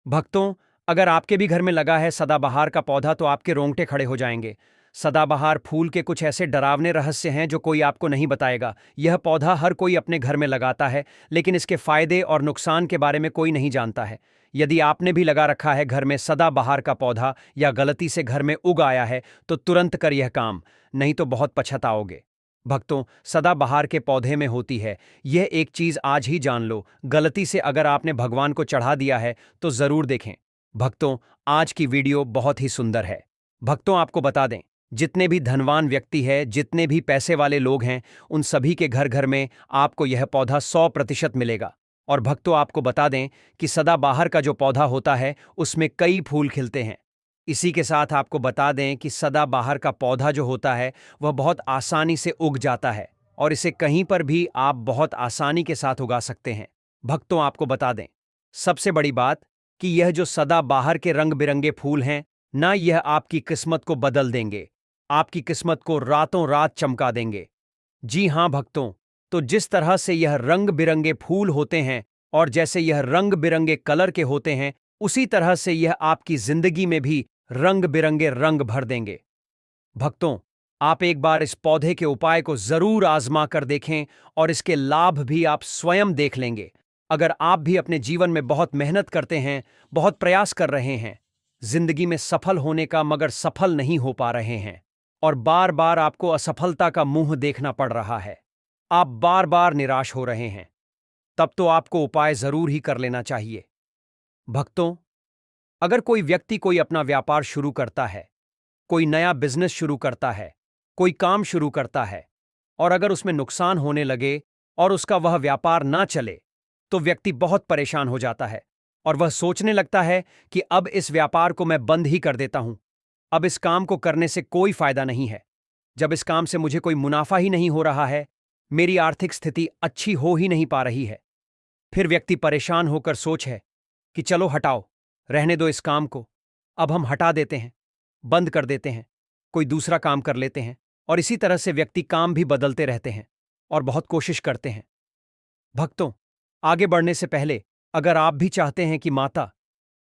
भक्तों, अगर आपके भी घर में लगा है सदाबहार का पौधा तो आपके रोंगटे खड़े हो जाएंगे। सदाबहार फूल के कुछ ऐसे डरावने रहस्य हैं जो कोई आपको नहीं बताएगा। यह पौधा हर कोई अपने घर में लगाता है, लेकिन इसके फायदे और नुकसान के बारे में कोई नहीं जानता है। यदि आपने भी लगा रखा है घर में सदाबहार का पौधा या गलती से घर में उग आया है, तो तुरंत कर यह काम, नहीं तो बहुत पछताओगे। भक्तों, सदाबहार के पौधे में होती है यह एक चीज आज ही जान लो। गलती से अगर आपने भगवान को चढ़ा दिया है तो जरूर देखें। भक्तों, आज की वीडियो बहुत ही सुंदर है। भक्तों, आपको बता दें, जितने भी धनवान व्यक्ति है, जितने भी पैसे वाले लोग हैं, उन सभी के घर घर में आपको यह पौधा 100% मिलेगा। और भक्तों, आपको बता दें कि सदाबहार का जो पौधा होता है उसमें कई फूल खिलते हैं। इसी के साथ आपको बता दें कि सदाबहार का पौधा जो होता है वह बहुत आसानी से उग जाता है और इसे कहीं पर भी आप बहुत आसानी के साथ उगा सकते हैं। भक्तों, आपको बता दें, सबसे बड़ी बात कि यह जो सदाबहार के रंग बिरंगे फूल हैं ना, यह आपकी किस्मत को बदल देंगे, आपकी किस्मत को रातों रात चमका देंगे। जी हां भक्तों, तो जिस तरह से यह रंग बिरंगे फूल होते हैं और जैसे यह रंग बिरंगे कलर के होते हैं, उसी तरह से यह आपकी जिंदगी में भी रंग बिरंगे रंग भर देंगे। भक्तों, आप एक बार इस पौधे के उपाय को जरूर आजमा कर देखें और इसके लाभ भी आप स्वयं देख लेंगे। अगर आप भी अपने जीवन में बहुत मेहनत करते हैं, बहुत प्रयास कर रहे हैं, जिंदगी में सफल होने का, मगर सफल नहीं हो पा रहे हैं और बार बार आपको असफलता का मुंह देखना पड़ रहा है, आप बार बार निराश हो रहे हैं, तब तो आपको उपाय जरूर ही कर लेना चाहिए। भक्तों, अगर कोई व्यक्ति कोई अपना व्यापार शुरू करता है, कोई नया बिजनेस शुरू करता है, कोई काम शुरू करता है और अगर उसमें नुकसान होने लगे और उसका वह व्यापार ना चले, तो व्यक्ति बहुत परेशान हो जाता है और वह सोचने लगता है कि अब इस व्यापार को मैं बंद ही कर देता हूं। अब इस काम को करने से कोई फायदा नहीं है। जब इस काम से मुझे कोई मुनाफा ही नहीं हो रहा है, मेरी आर्थिक स्थिति अच्छी हो ही नहीं पा रही है, फिर व्यक्ति परेशान होकर सोच है कि चलो हटाओ, रहने दो इस काम को, अब हम हटा देते हैं, बंद कर देते हैं, कोई दूसरा काम कर लेते हैं। और इसी तरह से व्यक्ति काम भी बदलते रहते हैं और बहुत कोशिश करते हैं। भक्तों, आगे बढ़ने से पहले अगर आप भी चाहते हैं कि माता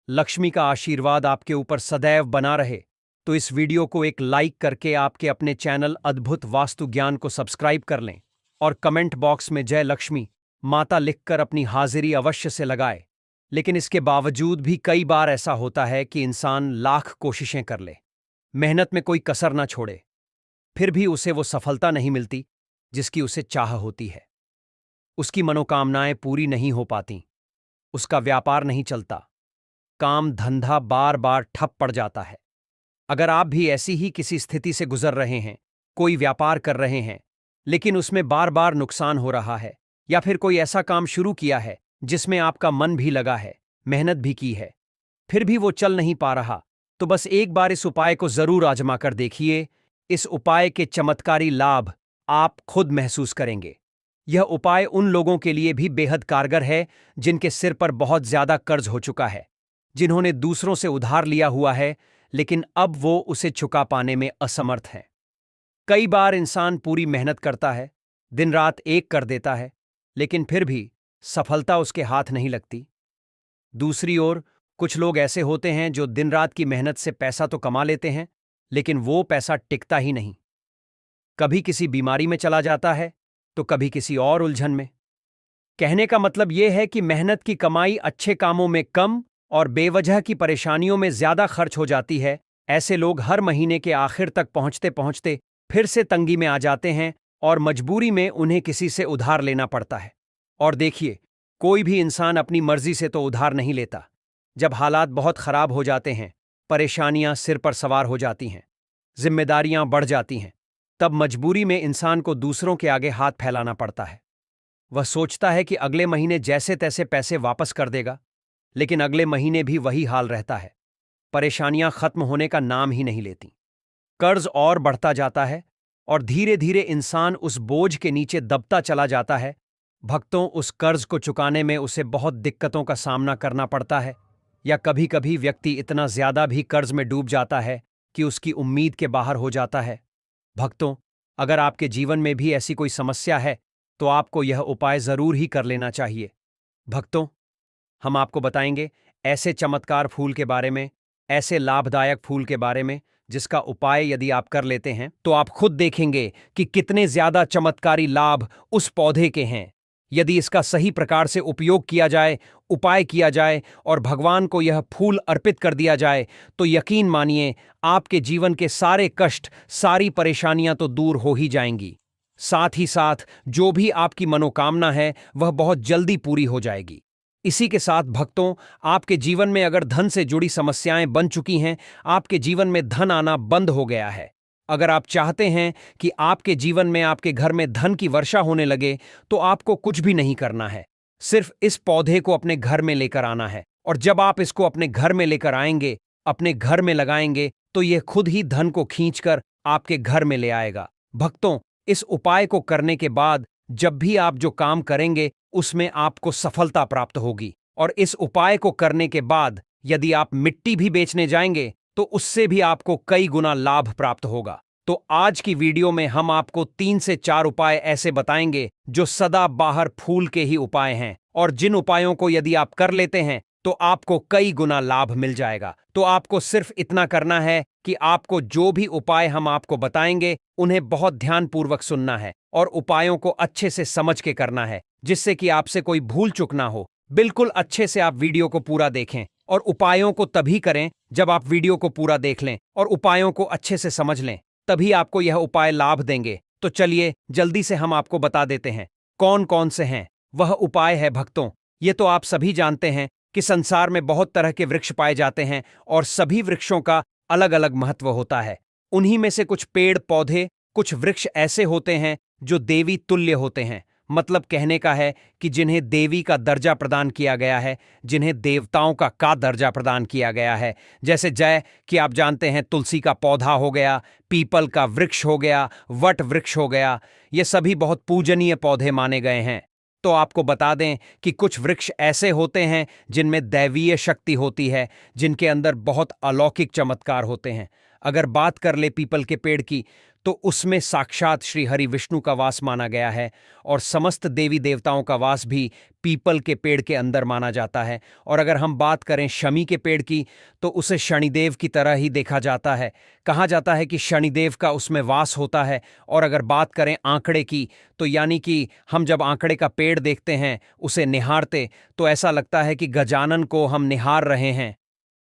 लक्ष्मी का आशीर्वाद आपके ऊपर सदैव बना रहे, तो इस वीडियो को एक लाइक करके आपके अपने चैनल अद्भुत वास्तु ज्ञान को सब्सक्राइब कर लें और कमेंट बॉक्स में जय लक्ष्मी माता लिखकर अपनी हाजिरी अवश्य से लगाए। लेकिन इसके बावजूद भी कई बार ऐसा होता है कि इंसान लाख कोशिशें कर ले, मेहनत में कोई कसर ना छोड़े, फिर भी उसे वो सफलता नहीं मिलती जिसकी उसे चाह होती है। उसकी मनोकामनाएं पूरी नहीं हो पाती, उसका व्यापार नहीं चलता, काम धंधा बार बार ठप पड़ जाता है। अगर आप भी ऐसी ही किसी स्थिति से गुजर रहे हैं, कोई व्यापार कर रहे हैं लेकिन उसमें बार बार नुकसान हो रहा है, या फिर कोई ऐसा काम शुरू किया है जिसमें आपका मन भी लगा है, मेहनत भी की है, फिर भी वो चल नहीं पा रहा, तो बस एक बार इस उपाय को जरूर आजमा कर देखिए। इस उपाय के चमत्कारी लाभ आप खुद महसूस करेंगे। यह उपाय उन लोगों के लिए भी बेहद कारगर है जिनके सिर पर बहुत ज्यादा कर्ज हो चुका है, जिन्होंने दूसरों से उधार लिया हुआ है लेकिन अब वो उसे चुका पाने में असमर्थ हैं। कई बार इंसान पूरी मेहनत करता है, दिन रात एक कर देता है, लेकिन फिर भी सफलता उसके हाथ नहीं लगती। दूसरी ओर कुछ लोग ऐसे होते हैं जो दिन रात की मेहनत से पैसा तो कमा लेते हैं, लेकिन वो पैसा टिकता ही नहीं, कभी किसी बीमारी में चला जाता है तो कभी किसी और उलझन में। कहने का मतलब यह है कि मेहनत की कमाई अच्छे कामों में कम और बेवजह की परेशानियों में ज्यादा खर्च हो जाती है। ऐसे लोग हर महीने के आखिर तक पहुंचते पहुंचते फिर से तंगी में आ जाते हैं और मजबूरी में उन्हें किसी से उधार लेना पड़ता है। और देखिए, कोई भी इंसान अपनी मर्जी से तो उधार नहीं लेता। जब हालात बहुत खराब हो जाते हैं, परेशानियां सिर पर सवार हो जाती हैं, जिम्मेदारियां बढ़ जाती हैं, तब मजबूरी में इंसान को दूसरों के आगे हाथ फैलाना पड़ता है। वह सोचता है कि अगले महीने जैसे तैसे पैसे वापस कर देगा, लेकिन अगले महीने भी वही हाल रहता है। परेशानियां खत्म होने का नाम ही नहीं लेती, कर्ज और बढ़ता जाता है और धीरे धीरे इंसान उस बोझ के नीचे दबता चला जाता है। भक्तों, उस कर्ज को चुकाने में उसे बहुत दिक्कतों का सामना करना पड़ता है, या कभी कभी व्यक्ति इतना ज्यादा भी कर्ज में डूब जाता है कि उसकी उम्मीद के बाहर हो जाता है। भक्तों, अगर आपके जीवन में भी ऐसी कोई समस्या है तो आपको यह उपाय जरूर ही कर लेना चाहिए। भक्तों, हम आपको बताएंगे ऐसे चमत्कार फूल के बारे में, ऐसे लाभदायक फूल के बारे में जिसका उपाय यदि आप कर लेते हैं तो आप खुद देखेंगे कि कितने ज्यादा चमत्कारी लाभ उस पौधे के हैं। यदि इसका सही प्रकार से उपयोग किया जाए, उपाय किया जाए और भगवान को यह फूल अर्पित कर दिया जाए तो यकीन मानिए आपके जीवन के सारे कष्ट, सारी परेशानियां तो दूर हो ही जाएंगी। साथ ही साथ जो भी आपकी मनोकामना है वह बहुत जल्दी पूरी हो जाएगी। इसी के साथ भक्तों, आपके जीवन में अगर धन से जुड़ी समस्याएं बन चुकी हैं, आपके जीवन में धन आना बंद हो गया है, अगर आप चाहते हैं कि आपके जीवन में, आपके घर में धन की वर्षा होने लगे, तो आपको कुछ भी नहीं करना है। सिर्फ इस पौधे को अपने घर में लेकर आना है और जब आप इसको अपने घर में लेकर आएंगे, अपने घर में लगाएंगे, तो यह खुद ही धन को खींचकर आपके घर में ले आएगा। भक्तों, इस उपाय को करने के बाद जब भी आप जो काम करेंगे उसमें आपको सफलता प्राप्त होगी और इस उपाय को करने के बाद यदि आप मिट्टी भी बेचने जाएंगे तो उससे भी आपको कई गुना लाभ प्राप्त होगा। तो आज की वीडियो में हम आपको 3 से 4 उपाय ऐसे बताएंगे जो सदाबहार फूल के ही उपाय हैं और जिन उपायों को यदि आप कर लेते हैं तो आपको कई गुना लाभ मिल जाएगा। तो आपको सिर्फ इतना करना है कि आपको जो भी उपाय हम आपको बताएंगे उन्हें बहुत ध्यानपूर्वक सुनना है और उपायों को अच्छे से समझ के करना है, जिससे कि आपसे कोई भूल चूक ना हो। बिल्कुल अच्छे से आप वीडियो को पूरा देखें और उपायों को तभी करें जब आप वीडियो को पूरा देख लें और उपायों को अच्छे से समझ लें, तभी आपको यह उपाय लाभ देंगे। तो चलिए जल्दी से हम आपको बता देते हैं कौन कौन से हैं। वह उपाय है भक्तों, ये तो आप सभी जानते हैं कि संसार में बहुत तरह के वृक्ष पाए जाते हैं और सभी वृक्षों का अलग अलग महत्व होता है। उन्हीं में से कुछ पेड़ पौधे, कुछ वृक्ष ऐसे होते हैं जो देवी तुल्य होते हैं। मतलब कहने का है कि जिन्हें देवी का दर्जा प्रदान किया गया है, जिन्हें देवताओं का दर्जा प्रदान किया गया है। जैसे जय कि आप जानते हैं, तुलसी का पौधा हो गया, पीपल का वृक्ष हो गया, वट वृक्ष हो गया, ये सभी बहुत पूजनीय पौधे माने गए हैं। तो आपको बता दें कि कुछ वृक्ष ऐसे होते हैं जिनमें दैवीय शक्ति होती है, जिनके अंदर बहुत अलौकिक चमत्कार होते हैं। अगर बात कर ले पीपल के पेड़ की, तो उसमें साक्षात श्री हरि विष्णु का वास माना गया है और समस्त देवी देवताओं का वास भी पीपल के पेड़ के अंदर माना जाता है। और अगर हम बात करें शमी के पेड़ की, तो उसे शनिदेव की तरह ही देखा जाता है। कहा जाता है कि शनिदेव का उसमें वास होता है। और अगर बात करें आंकड़े की, तो यानी कि हम जब आंकड़े का पेड़ देखते हैं, उसे निहारते, तो ऐसा लगता है कि गजानन को हम निहार रहे हैं।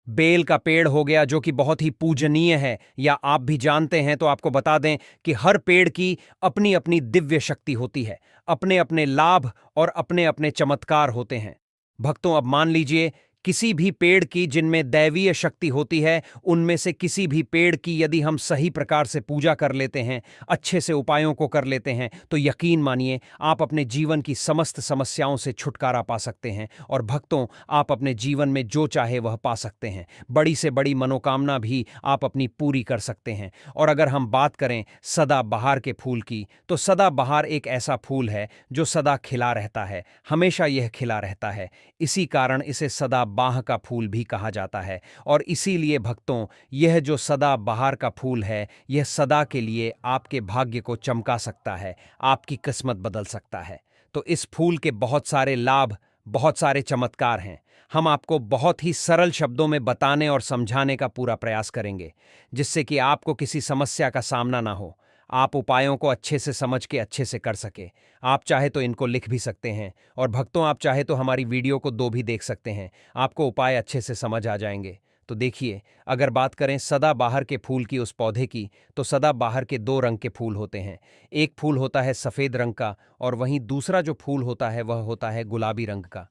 बेल का पेड़ हो गया जो कि बहुत ही पूजनीय है, या आप भी जानते हैं तो आपको बता दें कि हर पेड़ की अपनी अपनी दिव्य शक्ति होती है, अपने अपने लाभ और अपने अपने चमत्कार होते हैं। भक्तों, अब मान लीजिए किसी भी पेड़ की जिनमें दैवीय शक्ति होती है, उनमें से किसी भी पेड़ की यदि हम सही प्रकार से पूजा कर लेते हैं, अच्छे से उपायों को कर लेते हैं, तो यकीन मानिए आप अपने जीवन की समस्त समस्याओं से छुटकारा पा सकते हैं और भक्तों, आप अपने जीवन में जो चाहे वह पा सकते हैं। बड़ी से बड़ी मनोकामना भी आप अपनी पूरी कर सकते हैं। और अगर हम बात करें सदाबहार के फूल की, तो सदाबहार एक ऐसा फूल है जो सदा खिला रहता है, हमेशा यह खिला रहता है। इसी कारण इसे सदाबहार का फूल भी कहा जाता है। और इसीलिए भक्तों, यह जो सदाबहार का फूल है, यह सदा के लिए आपके भाग्य को चमका सकता है, आपकी किस्मत बदल सकता है। तो इस फूल के बहुत सारे लाभ, बहुत सारे चमत्कार हैं। हम आपको बहुत ही सरल शब्दों में बताने और समझाने का पूरा प्रयास करेंगे, जिससे कि आपको किसी समस्या का सामना ना हो, आप उपायों को अच्छे से समझ के अच्छे से कर सके। आप चाहे तो इनको लिख भी सकते हैं और भक्तों, आप चाहे तो हमारी वीडियो को 2 भी देख सकते हैं, आपको उपाय अच्छे से समझ आ जाएंगे। तो देखिए, अगर बात करें सदाबहार के फूल की, उस पौधे की, तो सदाबहार के 2 रंग के फूल होते हैं। एक फूल होता है सफ़ेद रंग का और वहीं दूसरा जो फूल होता है वह होता है गुलाबी रंग का।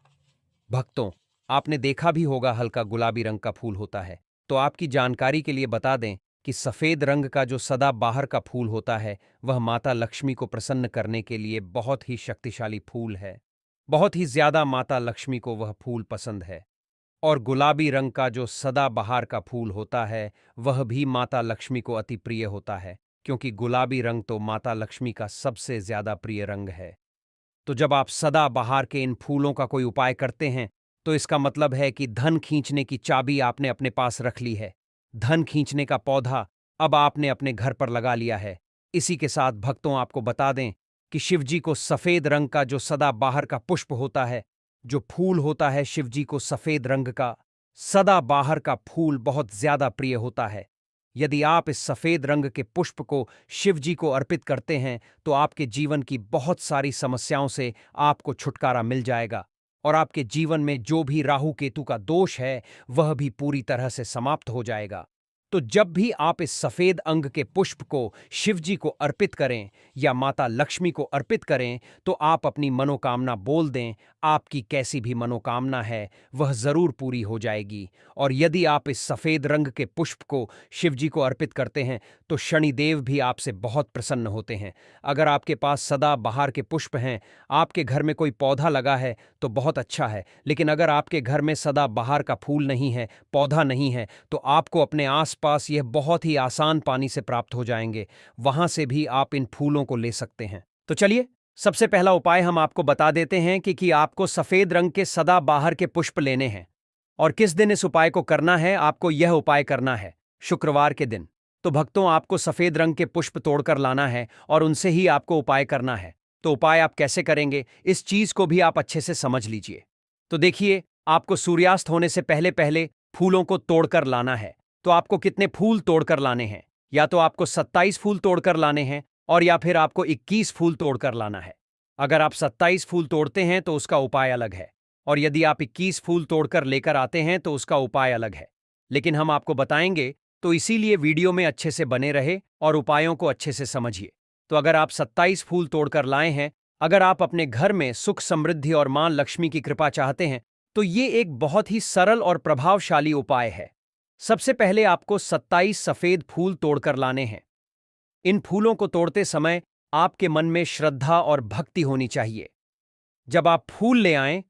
भक्तों, आपने देखा भी होगा हल्का गुलाबी रंग का फूल होता है। तो आपकी जानकारी के लिए बता दें कि सफ़ेद रंग का जो सदाबहार का फूल होता है, वह माता लक्ष्मी को प्रसन्न करने के लिए बहुत ही शक्तिशाली फूल है। बहुत ही ज्यादा माता लक्ष्मी को वह फूल पसंद है। और गुलाबी रंग का जो सदाबहार का फूल होता है, वह भी माता लक्ष्मी को अति प्रिय होता है, क्योंकि गुलाबी रंग तो माता लक्ष्मी का सबसे ज्यादा प्रिय रंग है। तो जब आप सदाबहार के इन फूलों का कोई उपाय करते हैं, तो इसका मतलब है कि धन खींचने की चाबी आपने अपने पास रख ली है। धन खींचने का पौधा अब आपने अपने घर पर लगा लिया है। इसी के साथ भक्तों, आपको बता दें कि शिवजी को सफेद रंग का जो सदाबहार का पुष्प होता है, जो फूल होता है शिवजी को सफेद रंग का, सदाबहार का फूल बहुत ज्यादा प्रिय होता है। यदि आप इस सफेद रंग के पुष्प को शिव जी को अर्पित करते हैं तो आपके जीवन की बहुत सारी समस्याओं से आपको छुटकारा मिल जाएगा और आपके जीवन में जो भी राहु केतु का दोष है वह भी पूरी तरह से समाप्त हो जाएगा। तो जब भी आप इस सफेद अंग के पुष्प को शिव जी को अर्पित करें या माता लक्ष्मी को अर्पित करें तो आप अपनी मनोकामना बोल दें। आपकी कैसी भी मनोकामना है वह जरूर पूरी हो जाएगी। और यदि आप इस सफेद रंग के पुष्प को शिव जी को अर्पित करते हैं तो शनिदेव भी आपसे बहुत प्रसन्न होते हैं। अगर आपके पास सदा बहार के पुष्प हैं, आपके घर में कोई पौधा लगा है तो बहुत अच्छा है, लेकिन अगर आपके घर में सदा बहार का फूल नहीं है, पौधा नहीं है, तो आपको अपने आसपास यह बहुत ही आसान पानी से प्राप्त हो जाएंगे। वहां से भी आप इन फूलों को ले सकते हैं। तो चलिए, सबसे पहला उपाय हम आपको बता देते हैं कि आपको सफेद रंग के सदाबहार के पुष्प लेने हैं। और किस दिन इस उपाय को करना है? आपको यह उपाय करना है शुक्रवार के दिन। तो भक्तों, आपको सफेद रंग के पुष्प तोड़कर लाना है और उनसे ही आपको उपाय करना है। तो उपाय आप कैसे करेंगे, इस चीज को भी आप अच्छे से समझ लीजिए। तो देखिए, आपको सूर्यास्त होने से पहले पहले फूलों को तोड़कर लाना है। तो आपको कितने फूल तोड़कर लाने हैं? या तो आपको 27 फूल तोड़कर लाने हैं और या फिर आपको 21 फूल तोड़कर लाना है। अगर आप 27 फूल तोड़ते हैं तो उसका उपाय अलग है, और यदि आप 21 फूल तोड़कर लेकर आते हैं तो उसका उपाय अलग है। लेकिन हम आपको बताएंगे, तो इसीलिए वीडियो में अच्छे से बने रहे और उपायों को अच्छे से समझिए। तो अगर आप 27 फूल तोड़कर लाए हैं, अगर आप अपने घर में सुख समृद्धि और मां लक्ष्मी की कृपा चाहते हैं, तो ये एक बहुत ही सरल और प्रभावशाली उपाय है। सबसे पहले आपको 27 सफेद फूल तोड़कर लाने हैं। इन फूलों को तोड़ते समय आपके मन में श्रद्धा और भक्ति होनी चाहिए। जब आप फूल ले आएं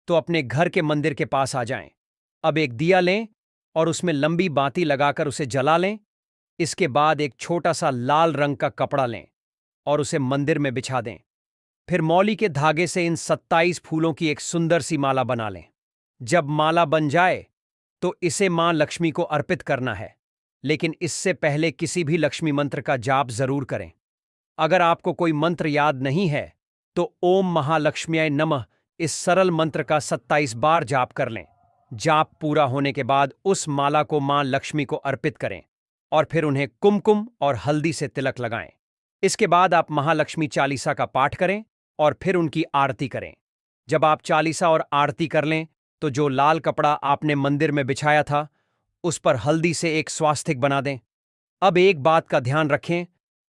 तो अपने घर के मंदिर के पास आ जाएं। अब एक दिया लें और उसमें लंबी बाती लगाकर उसे जला लें। इसके बाद एक छोटा सा लाल रंग का कपड़ा लें और उसे मंदिर में बिछा दें। फिर मौली के धागे से इन 27 फूलों की एक सुंदर सी माला बना लें। जब माला बन जाए तो इसे मां लक्ष्मी को अर्पित करना है, लेकिन इससे पहले किसी भी लक्ष्मी मंत्र का जाप जरूर करें। अगर आपको कोई मंत्र याद नहीं है तो ओम महालक्ष्म्याय नमः इस सरल मंत्र का 27 बार जाप कर लें। जाप पूरा होने के बाद उस माला को मां लक्ष्मी को अर्पित करें और फिर उन्हें कुमकुम और हल्दी से तिलक लगाएं। इसके बाद आप महालक्ष्मी चालीसा का पाठ करें और फिर उनकी आरती करें। जब आप चालीसा और आरती कर लें तो जो लाल कपड़ा आपने मंदिर में बिछाया था उस पर हल्दी से एक स्वास्तिक बना दें। अब एक बात का ध्यान रखें,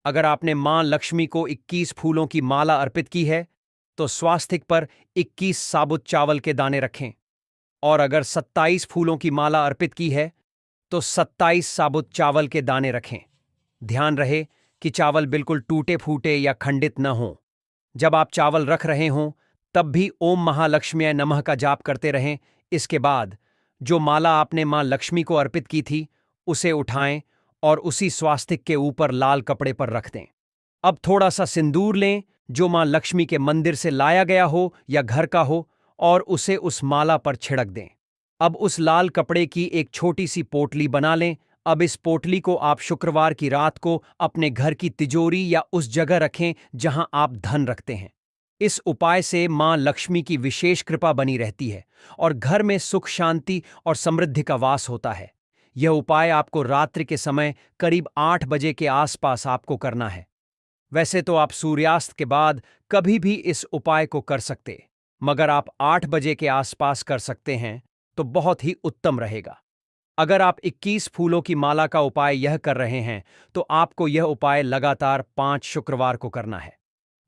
अगर आपने मां लक्ष्मी को 21 फूलों की माला अर्पित की है तो स्वास्तिक पर 21 साबुत चावल के दाने रखें, और अगर 27 फूलों की माला अर्पित की है तो 27 साबुत चावल के दाने रखें। ध्यान रहे कि चावल बिल्कुल टूटे फूटे या खंडित न हों। जब आप चावल रख रहे हों तब भी ओम महालक्ष्म्याय नमः का जाप करते रहें। इसके बाद जो माला आपने मां लक्ष्मी को अर्पित की थी उसे उठाएं और उसी स्वास्तिक के ऊपर लाल कपड़े पर रख दें। अब थोड़ा सा सिंदूर लें जो मां लक्ष्मी के मंदिर से लाया गया हो या घर का हो, और उसे उस माला पर छिड़क दें। अब उस लाल कपड़े की एक छोटी सी पोटली बना लें। अब इस पोटली को आप शुक्रवार की रात को अपने घर की तिजोरी या उस जगह रखें जहां आप धन रखते हैं। इस उपाय से मां लक्ष्मी की विशेष कृपा बनी रहती है और घर में सुख शांति और समृद्धि का वास होता है। यह उपाय आपको रात्रि के समय करीब 8 बजे के आसपास आपको करना है। वैसे तो आप सूर्यास्त के बाद कभी भी इस उपाय को कर सकते, मगर आप 8 बजे के आसपास कर सकते हैं तो बहुत ही उत्तम रहेगा। अगर आप 21 फूलों की माला का उपाय यह कर रहे हैं तो आपको यह उपाय लगातार 5 शुक्रवार को करना है।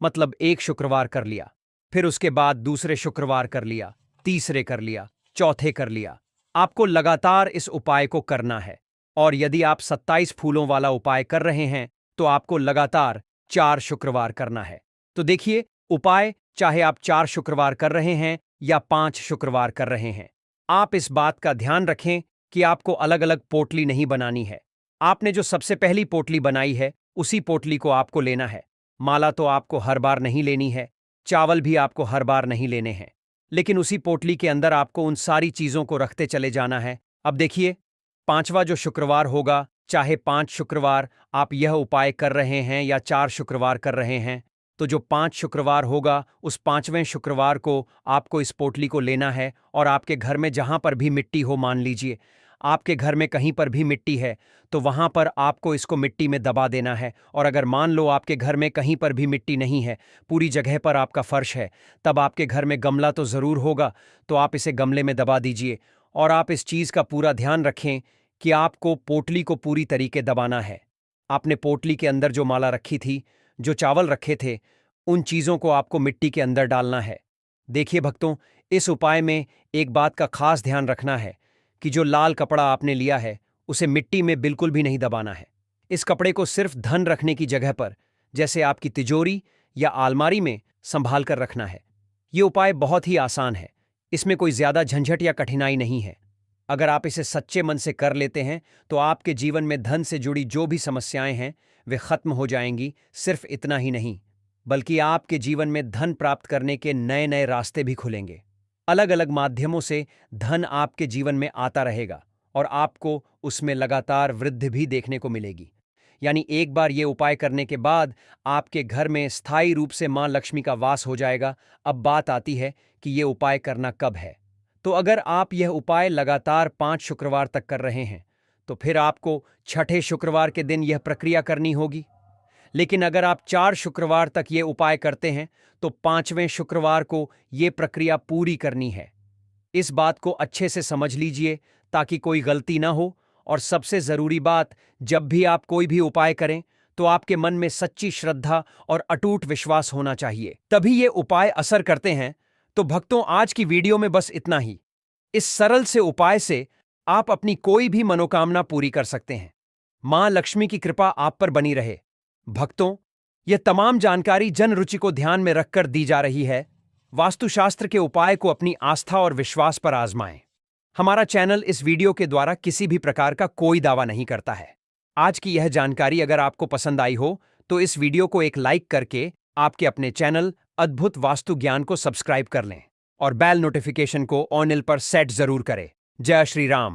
मतलब एक शुक्रवार कर लिया, फिर उसके बाद दूसरे शुक्रवार कर लिया, तीसरे कर लिया, चौथे कर लिया। आपको लगातार इस उपाय को करना है। और यदि आप 27 फूलों वाला उपाय कर रहे हैं तो आपको लगातार 4 शुक्रवार करना है। तो देखिए, उपाय चाहे आप 4 शुक्रवार कर रहे हैं या 5 शुक्रवार कर रहे हैं, आप इस बात का ध्यान रखें कि आपको अलग अलग पोटली नहीं बनानी है। आपने जो सबसे पहली पोटली बनाई है उसी पोटली को आपको लेना है। माला तो आपको हर बार नहीं लेनी है, चावल भी आपको हर बार नहीं लेने हैं, लेकिन उसी पोटली के अंदर आपको उन सारी चीजों को रखते चले जाना है। अब देखिए, 5वां जो शुक्रवार होगा, चाहे 5 शुक्रवार आप यह उपाय कर रहे हैं या 4 शुक्रवार कर रहे हैं, तो जो 5 शुक्रवार होगा उस 5वें शुक्रवार को आपको इस पोटली को लेना है और आपके घर में जहां पर भी मिट्टी हो, मान लीजिए आपके घर में कहीं पर भी मिट्टी है, तो वहां पर आपको इसको मिट्टी में दबा देना है। और अगर मान लो आपके घर में कहीं पर भी मिट्टी नहीं है, पूरी जगह पर आपका फर्श है, तब आपके घर में गमला तो ज़रूर होगा, तो आप इसे गमले में दबा दीजिए। और आप इस चीज़ का पूरा ध्यान रखें कि आपको पोटली को पूरी तरीके दबाना है। आपने पोटली के अंदर जो माला रखी थी, जो चावल रखे थे, उन चीज़ों को आपको मिट्टी के अंदर डालना है। देखिए भक्तों, इस उपाय में एक बात का खास ध्यान रखना है कि जो लाल कपड़ा आपने लिया है उसे मिट्टी में बिल्कुल भी नहीं दबाना है। इस कपड़े को सिर्फ धन रखने की जगह पर, जैसे आपकी तिजोरी या अलमारी में, संभाल कर रखना है। ये उपाय बहुत ही आसान है, इसमें कोई ज्यादा झंझट या कठिनाई नहीं है। अगर आप इसे सच्चे मन से कर लेते हैं तो आपके जीवन में धन से जुड़ी जो भी समस्याएं हैं वे खत्म हो जाएंगी। सिर्फ इतना ही नहीं, बल्कि आपके जीवन में धन प्राप्त करने के नए नए रास्ते भी खुलेंगे। अलग अलग माध्यमों से धन आपके जीवन में आता रहेगा और आपको उसमें लगातार वृद्धि भी देखने को मिलेगी। यानी एक बार ये उपाय करने के बाद आपके घर में स्थायी रूप से मां लक्ष्मी का वास हो जाएगा। अब बात आती है कि ये उपाय करना कब है। तो अगर आप यह उपाय लगातार 5 शुक्रवार तक कर रहे हैं तो फिर आपको छठे शुक्रवार के दिन यह प्रक्रिया करनी होगी। लेकिन अगर आप 4 शुक्रवार तक ये उपाय करते हैं तो 5वें शुक्रवार को ये प्रक्रिया पूरी करनी है। इस बात को अच्छे से समझ लीजिए ताकि कोई गलती ना हो। और सबसे जरूरी बात, जब भी आप कोई भी उपाय करें तो आपके मन में सच्ची श्रद्धा और अटूट विश्वास होना चाहिए, तभी ये उपाय असर करते हैं। तो भक्तों, आज की वीडियो में बस इतना ही। इस सरल से उपाय से आप अपनी कोई भी मनोकामना पूरी कर सकते हैं। मां लक्ष्मी की कृपा आप पर बनी रहे। भक्तों, यह तमाम जानकारी जन रुचि को ध्यान में रखकर दी जा रही है। वास्तुशास्त्र के उपाय को अपनी आस्था और विश्वास पर आजमाएं। हमारा चैनल इस वीडियो के द्वारा किसी भी प्रकार का कोई दावा नहीं करता है। आज की यह जानकारी अगर आपको पसंद आई हो तो इस वीडियो को एक लाइक करके आपके अपने चैनल अद्भुत वास्तु ज्ञान को सब्सक्राइब कर लें और बेल नोटिफिकेशन को ऑन पर सेट जरूर करें। जय श्री राम।